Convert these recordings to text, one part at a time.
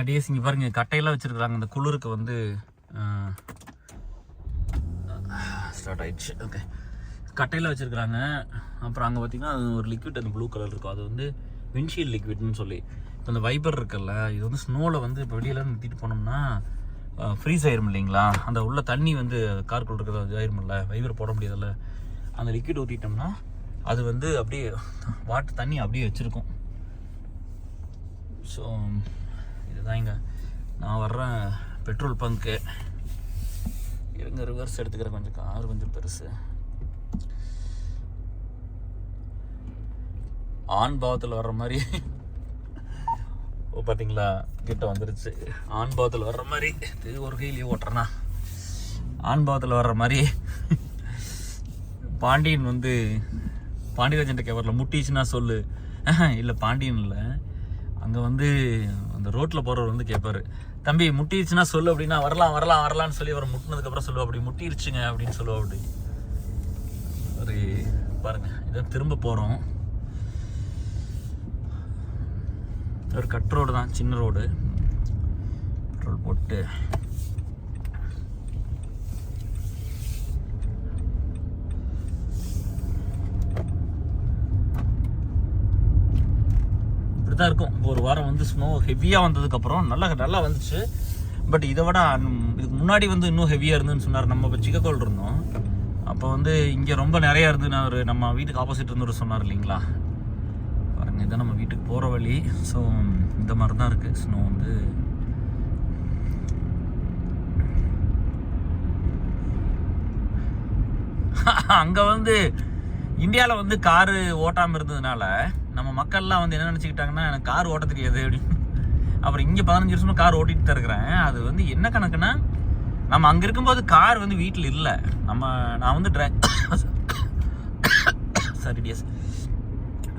Days இங்கே பாருங்கள் கட்டையெல்லாம் வச்சுருக்குறாங்க. அந்த குளிருக்கு வந்து ஸ்டார்ட் ஆயிடுச்சு. ஓகே, கட்டையெல்லாம் வச்சுருக்குறாங்க. அப்புறம் அங்கே பார்த்தீங்கன்னா அது ஒரு லிக்விட் அந்த ப்ளூ கலர் இருக்கும், அது வந்து விண்ட்ஷீல்ட் லிக்விட்னு சொல்லி. இப்போ இந்த வைப்பர் இருக்குல்ல, இது வந்து ஸ்னோவில் வந்து இப்போ வெளியெல்லாம் நிறுத்திட்டு போனோம்னா ஃப்ரீஸ் ஆயிரும் இல்லைங்களா, அந்த உள்ள தண்ணி வந்து காருக்குள்ள இருக்கிறது அது ஆயிருமில்ல, வைப்பர் போட முடியாதுல்ல, அந்த லிக்விட் ஊற்றிட்டோம்னா அது வந்து அப்படியே வாட்டர் தண்ணி அப்படியே வச்சுருக்கும். ஸோ இதுதான் இங்கே நான் வர்றேன் பெட்ரோல் பங்க்கு. இருங்க ரிவர்ஸ் எடுத்துக்கிறேன், கொஞ்சம் கார் கொஞ்சம் பெருசு. ஆண் பாவத்தில் வர்ற மாதிரி பார்த்தீங்களா, கிட்ட வந்துருச்சு. ஆண் பாவத்தில் வர்ற மாதிரி இது ஒரு கையிலேயே ஓட்டுறேன்னா, ஆண் பாவத்தில் வர்ற மாதிரி பாண்டியன் வந்து பாண்டியராஜன் கேவரில் முட்டிச்சுன்னா சொல்லு. இல்லை பாண்டியன் இல்லை, அங்கே வந்து அந்த ரோட்டில் போகிறவர் வந்து கேட்பார், தம்பி முட்டிடுச்சுன்னா சொல்லு அப்படின்னா, வரலாம் வரலாம் வரலான்னு சொல்லி அவர் முட்டினதுக்கப்புறம் சொல்லுவா அப்படி முட்டிருச்சுங்க அப்படின்னு சொல்லுவா. அப்படி ஒரு பாருங்கள், இதை திரும்ப போகிறோம். ஒரு கட் ரோடு தான், சின்ன ரோடு. பெட்ரோல் போட்டு இப்படி தான் இருக்கும். ஒரு வாரம் வந்து ஸ்னோ ஹெவியாக வந்ததுக்கப்புறம் நல்லா வந்துச்சு. பட் இதை விட இதுக்கு முன்னாடி வந்து இன்னும் ஹெவியாக இருந்துன்னு சொன்னார். நம்ம இப்போ சிக்ககோல் இருந்தோம், அப்போ வந்து இங்கே ரொம்ப நிறையா இருந்துன்னு அவர் நம்ம வீட்டுக்கு ஆப்போசிட் இருந்தவர் சொன்னார் இல்லைங்களா. பாருங்கள், இதான் நம்ம வீட்டுக்கு போகிற வழி. ஸோ இந்த மாதிரி தான் இருக்குது ஸ்னோ வந்து. அங்கே வந்து இந்தியாவில் வந்து காரு ஓட்டாமல் இருந்ததுனால நம்ம மக்கள்லாம் வந்து என்ன நினச்சிக்கிட்டாங்கன்னா, எனக்கு கார் ஓட்ட தெரியாது அப்படின்னு. அப்புறம் இங்கே 15 வருஷமாக கார் ஓட்டிகிட்டு தான் இருக்கிறேன். அது வந்து என்ன கணக்குன்னா, நம்ம அங்கே இருக்கும்போது கார் வந்து வீட்டில் இல்லை. நான் வந்து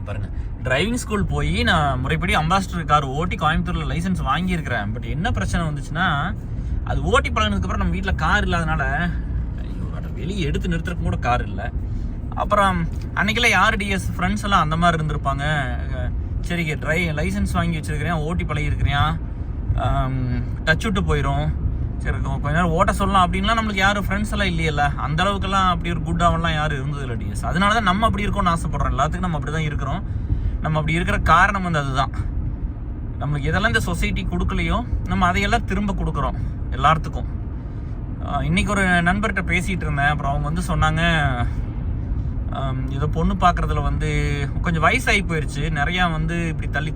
பாருங்கள், டிரைவிங் ஸ்கூல் போய் நான் முறைப்படி அம்பாசிடர் கார் ஓட்டி கோயம்புத்தூரில் லைசன்ஸ் வாங்கியிருக்கிறேன். பட் என்ன பிரச்சனை வந்துச்சுன்னா, அது ஓட்டி பழகினதுக்கப்புறம் நம்ம வீட்டில் கார் இல்லாதனால வெளியே எடுத்து நிறுத்துறதுக்கு கூட கார் இல்லை. அப்புறம் அன்றைக்கெல்லாம் யார் டிஎஸ் ஃப்ரெண்ட்ஸ் எல்லாம் அந்த மாதிரி இருந்திருப்பாங்க. சரி லைசன்ஸ் வாங்கி வச்சுருக்கிறேன், ஓட்டி பழகிருக்கிறேன், டச் விட்டு போயிடும், சரி கொஞ்ச நேரம் ஓட்ட சொல்லலாம் அப்படின்லாம் நம்மளுக்கு யாரும் ஃப்ரெண்ட்ஸ் எல்லாம் இல்லையில்ல. அந்த அளவுக்குலாம் அப்படி ஒரு குட்டாவெல்லாம் யாரும் இருந்ததில்லை டிஎஸ். அதனால தான் நம்ம அப்படி இருக்கோம்னு ஆசைப்பட்றோம். எல்லாத்துக்கும் நம்ம அப்படி தான் இருக்கிறோம். நம்ம அப்படி இருக்கிற காரணம் வந்து அதுதான். நம்மளுக்கு எதெல்லாம் இந்த சொசைட்டி கொடுக்கலையோ நம்ம அதையெல்லாம் திரும்ப கொடுக்குறோம் எல்லாத்துக்கும். இன்றைக்கி ஒரு நண்பர்கிட்ட பேசிகிட்டு இருந்தேன். அப்புறம் அவங்க வந்து சொன்னாங்க, இதை பொண்ணு பார்க்குறதுல வந்து கொஞ்சம் வயசாகி போயிடுச்சு, நிறையா வந்து இப்படி தள்ளி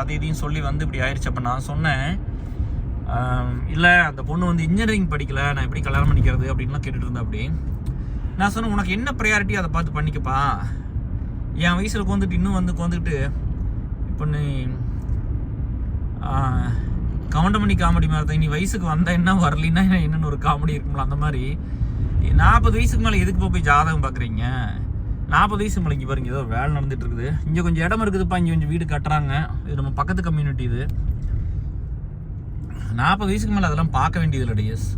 அதை இதையும் சொல்லி வந்து இப்படி ஆயிடுச்சு. அப்போ நான் சொன்னேன், இல்லை அந்த பொண்ணு வந்து இன்ஜினியரிங் படிக்கலை, நான் எப்படி கல்யாணம் பண்ணிக்கிறது அப்படின்லாம் கேட்டுட்டு இருந்தேன். அப்படி நான் சொன்னேன், உனக்கு என்ன ப்ரையாரிட்டி அதை பார்த்து பண்ணிக்கப்பா. என் வயசில் வந்துட்டு இன்னும் வந்து வந்துக்கிட்டு இப்போ நீ கவுண்டமணி காமெடி மாதிரி தான், நீ வயசுக்கு வந்தால் என்ன வரலின்னா என்னென்னு ஒரு காமெடி இருக்கும்ல, அந்த மாதிரி 40 வயசுக்கு மேலே எதுக்கு போய் ஜாதகம் பார்க்குறீங்க? 40 வயசு மேலே இங்கே பாருங்க, ஏதோ வேலை நடந்துட்டு இருக்குது. இங்கே கொஞ்சம் இடம் இருக்குதுப்பா, இங்கே கொஞ்சம் வீடு கட்டுறாங்க, இது நம்ம பக்கத்து கம்யூனிட்டி. இது 40 வயசுக்கு மேலே அதெல்லாம் பார்க்க வேண்டியது இல்லை டிஎஸ்.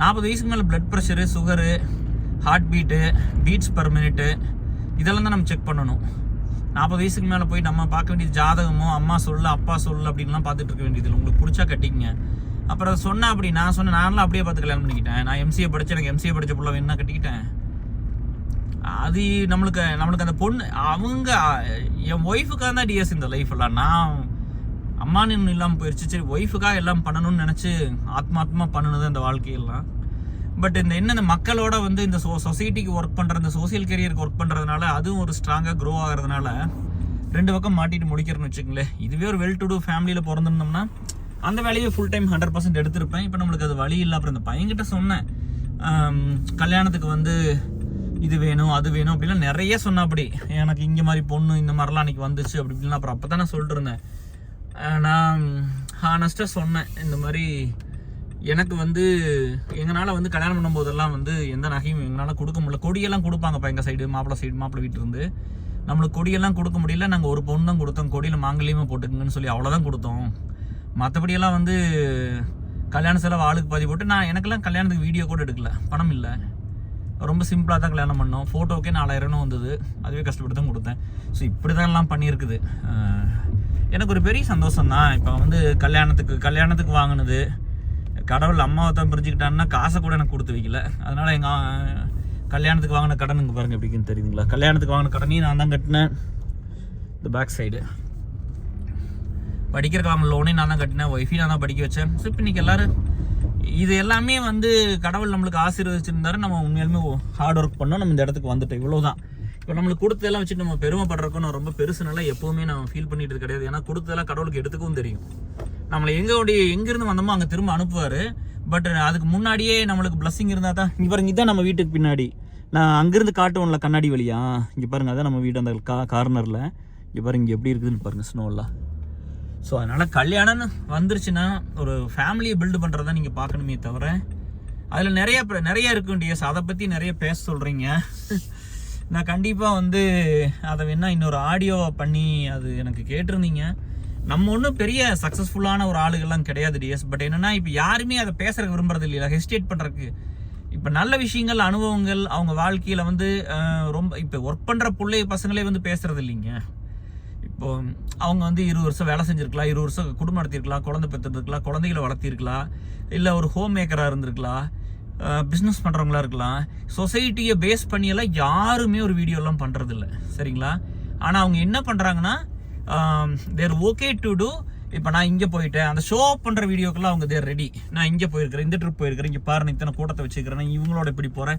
40 வயசுக்கு மேலே blood pressure, sugar, heart beat, beats per minute, இதெல்லாம் தான் நம்ம செக் பண்ணணும். 40 வயசுக்கு மேலே போய் நம்ம பார்க்க வேண்டியது ஜாதகமோ அம்மா சொல்லு அப்பா சொல்லு அப்படின்லாம் பார்த்துட்டு இருக்க வேண்டியது இல்லை. உங்களுக்கு பிடிச்சா கட்டிக்கங்க. அப்புறம் சொன்னேன், அப்படி நான் சொன்னேன், நான்லாம் அப்படியே பார்த்து கல்யாணம் பண்ணிக்கிட்டேன். நான் எம்சிஏ படித்தேன், எனக்கு எம்சிஏ படித்த பிள்ளை வேணும்னா கட்டிக்கிட்டேன். அது நம்மளுக்கு அந்த பொண்ணு அவங்க என் ஒய்ஃபுக்காக தான் டிஎஸ் இந்த லைஃப் எல்லாம். நான் அம்மானு இல்லாமல் போயிடுச்சு. சரி ஒய்ஃபுக்காக எல்லாம் பண்ணணும்னு நினச்சி ஆத்மாத்மா பண்ணினது அந்த வாழ்க்கையெல்லாம். பட் இந்த மக்களோட வந்து இந்த சொசைட்டிக்கு ஒர்க் பண்ணுற, இந்த சோசியல் கெரியருக்கு ஒர்க் பண்ணுறதுனால அதுவும் ஒரு ஸ்ட்ராங்காக க்ரோ ஆகிறதுனால 2 பக்கம் மாட்டிட்டு முடிக்கிறேன்னு வச்சுக்கங்களேன். இதுவே ஒரு வெல் டு டூ ஃபேமிலியில் பிறந்திருந்தோம்னா அந்த வேலையை ஃபுல் டைம் 100% எடுத்திருப்பேன். இப்போ நம்மளுக்கு அது வழி இல்லை. அப்புறம் இந்த பையன்கிட்ட சொன்னேன், கல்யாணத்துக்கு வந்து இது வேணும் அது வேணும் அப்படிலாம் நிறைய சொன்ன. அப்படி எனக்கு இங்கே மாதிரி பொண்ணு இந்த மாதிரிலாம் அன்றைக்கி வந்துச்சு அப்படி இப்படிலாம். அப்புறம் அப்போ தான் நான் சொல்லிட்டு இருந்தேன், நான் ஹானஸ்ட்டாக சொன்னேன், இந்த மாதிரி எனக்கு வந்து எங்களால் வந்து கல்யாணம் பண்ணும்போதெல்லாம் வந்து எந்த நகையும் எங்களால் கொடுக்க முடியல. கொடியெல்லாம் கொடுப்பாங்கப்பா எங்கள் சைடு, மாப்பிள்ளை வீட்டிலேருந்து நம்மளுக்கு கொடியெல்லாம் கொடுக்க முடியல. நாங்கள் ஒரு பொண்ணு தான் கொடுத்தோம், கொடியில் மாங்கல்யமே போட்டுக்குங்கன்னு சொல்லி அவ்வளோதான் கொடுத்தோம். மற்றபடியெல்லாம் வந்து கல்யாண செலவு ஆளுக்கு பாதி போட்டு, நான் எனக்கெல்லாம் கல்யாணத்துக்கு வீடியோ கூட எடுக்கல, பணம் இல்லை, ரொம்ப சிம்பிளாக தான் கல்யாணம் பண்ணோம். ஃபோட்டோக்கே 4000 வந்தது, அதுவே கஷ்டப்பட்டு தான் கொடுத்தேன். ஸோ இப்படி தான் எல்லாம் பண்ணியிருக்குது. எனக்கு ஒரு பெரிய சந்தோஷம் தான். இப்போ வந்து கல்யாணத்துக்கு வாங்கினது, கடவுள் அம்மாவை தான் பிரிஞ்சுக்கிட்டான்னா காசை கூட எனக்கு கொடுத்து வைக்கல. அதனால் எங்கள் கல்யாணத்துக்கு வாங்கின கடன் இங்கே பாருங்கள் எப்படி இருக்குன்னு தெரியுதுங்களா. கல்யாணத்துக்கு வாங்கின கடனையும் நான் தான் கட்டினேன். இந்த பேக் சைடு படிக்கிறக்கு வாங்கின லோனையும் நான் தான் கட்டினேன், ஒய்ஃபையும் நான் தான் படிக்க வச்சேன். ஸோ இப்போ இன்றைக்கி எல்லோரும் இது எல்லாமே வந்து கடவுள் நம்மளுக்கு ஆசீர்வதிச்சிருந்தாரு. நம்ம உண்மையாலுமே ஹார்ட் ஒர்க் பண்ணோம், நம்ம இந்த இடத்துக்கு வந்துட்டோம். இவ்வளோதான். இப்போ நம்மளுக்கு கொடுத்ததெல்லாம் வச்சுட்டு நம்ம பெருமைப்படுறதுக்கும் ரொம்ப பெருசுனால எப்போவுமே நம்ம ஃபீல் பண்ணிட்டு கிடையாது. ஏன்னா கொடுத்ததெல்லாம் கடவுளுக்கு எடுத்துக்கவும் தெரியும். நம்மளை எங்கேருந்து வந்தோமோ அங்கே திரும்ப அனுப்புவார். பட் அதுக்கு முன்னாடியே நம்மளுக்கு பிளஸ்ஸிங் இருந்தால் தான். இங்கே பாருங்க, இதான் நம்ம வீட்டுக்கு பின்னாடி. நான் அங்கேருந்து காட்டுவோம்ல கண்ணாடி வழியா, இங்கே பாருங்கள், அதான் நம்ம வீடு அந்த கார்னரில். இங்கே பாருங்க இங்கே எப்படி இருக்குதுன்னு பாருங்கள், ஸ்னோலாம். ஸோ அதனால் கல்யாணம்னு வந்துருச்சுன்னா ஒரு ஃபேமிலியை பில்டு பண்ணுறதா நீங்கள் பார்க்கணுமே தவிர அதில் நிறைய இருக்கும் டிஎஸ். அதை பற்றி நிறைய பேச சொல்கிறீங்க. நான் கண்டிப்பாக வந்து அதை வேணால் இன்னொரு ஆடியோவை பண்ணி அது எனக்கு கேட்டிருந்தீங்க. நம்ம ஒன்றும் பெரிய சக்ஸஸ்ஃபுல்லான ஒரு ஆளுகள்லாம் கிடையாது டிஎஸ். பட் என்னென்னா இப்போ யாருமே அதை பேசுறதுக்கு விரும்புறது இல்லையா, ஹெசிடேட் பண்ணுறதுக்கு. இப்போ நல்ல விஷயங்கள், அனுபவங்கள் அவங்க வாழ்க்கையில் வந்து ரொம்ப இப்போ ஒர்க் பண்ணுற பசங்களே வந்து பேசுறது இல்லைங்க. இப்போ அவங்க வந்து 20 வருஷம் வேலை செஞ்சுருக்கலாம், 20 வருஷம் குடும்பம் நடத்திருக்கலாம், குழந்தை பெற்றுருக்கலாம், குழந்தைகளை வளர்த்திருக்கலாம், இல்லை ஒரு ஹோம் மேக்கராக இருந்திருக்கலாம், பிஸ்னஸ் பண்ணுறவங்களா இருக்கலாம். சொசைட்டியை பேஸ் பண்ணியெல்லாம் யாருமே ஒரு வீடியோலாம் பண்ணுறதில்ல, சரிங்களா. ஆனால் அவங்க என்ன பண்ணுறாங்கன்னா தேர் ஓகே டு டூ. இப்போ நான் இங்கே போயிட்டேன், அந்த ஷோ அப் பண்ணுற வீடியோக்கெல்லாம் அவங்க தேர் ரெடி. நான் இங்கே போயிருக்கிறேன், இந்த ட்ரிப் போயிருக்கிறேன், இங்கே பாருங்க இத்தனை கூட்டத்தை வச்சுக்கிறேன், இவங்களோட இப்படி போகிறேன்,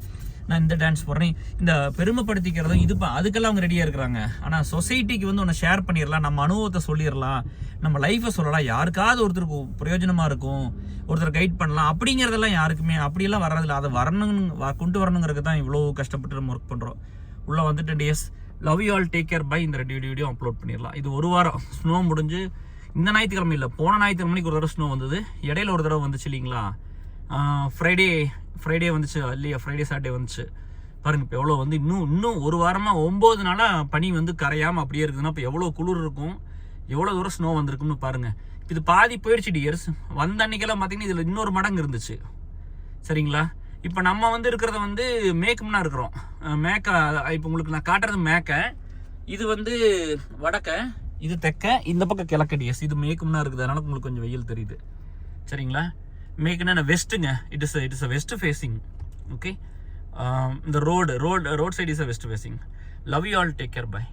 நான் இந்த டான்ஸ் போடுறேன், இந்த பெருமைப்படுத்திக்கிறதும் அதுக்கெல்லாம் அவங்க ரெடியாக இருக்கிறாங்க. ஆனால் சொசைட்டிக்கு வந்து ஒன்று ஷேர் பண்ணிடலாம், நம்ம அனுபவத்தை சொல்லிடலாம், நம்ம லைஃப்பை சொல்லலாம், யாருக்காவது ஒருத்தருக்கு பிரயோஜனமாக இருக்கும், ஒருத்தர் கைட் பண்ணலாம், அப்படிங்கிறதெல்லாம் யாருக்குமே அப்படியெல்லாம் வர்றதில்ல. அதை கொண்டு வரணுங்கிறது தான் இவ்வளோ கஷ்டப்பட்டு நம்ம ஒர்க் பண்ணுறோம். உள்ளே வந்துட்டு days love you all, take care by. இந்த 2 வீடியோ அப்லோட் பண்ணிடலாம். இது ஒரு வாரம் ஸ்னோ முடிஞ்சு இந்த ஞாயிற்றுக்கிழமை இல்லை, போன ஞாயிற்றுக்கிழமைக்கு ஒரு தடவை ஸ்னோ வந்தது, இடையில ஒரு தடவை வந்துச்சு இல்லைங்களா. ஃப்ரைடே வந்துச்சு இல்லையா, ஃப்ரைடே சாட்டர்டே வந்துச்சு. பாருங்க இப்போ எவ்வளோ வந்து இன்னும் ஒரு வாரமாக 9 நாளாக பனி வந்து கரையாமல் அப்படியே இருக்குதுன்னா இப்போ எவ்வளோ குளிர் இருக்கும், எவ்வளோ தூரம் ஸ்னோ வந்திருக்குன்னு பாருங்கள். இது பாதி போயிடுச்சு டியர்ஸ். வந்த அன்னைக்கெல்லாம் பார்த்தீங்கன்னா இதில் இன்னொரு மடங்கு இருந்துச்சு, சரிங்களா. இப்போ நம்ம வந்து இருக்கிறத வந்து மேக்கம்னா இருக்கிறோம். இப்போ உங்களுக்கு நான் காட்டுறது மேக்க, இது வந்து வடக்க, இது தெக்க, இந்த பக்கம் கிழக்க டிஎஸ். இது மேக்கம்னா இருக்குது, அதனால உங்களுக்கு கொஞ்சம் வெயில் தெரியுது, சரிங்களா. மேக்குன்னா வெஸ்ட்டுங்க. It is a west facing. Okay, இந்த road side is a west facing. Love you all, take care by.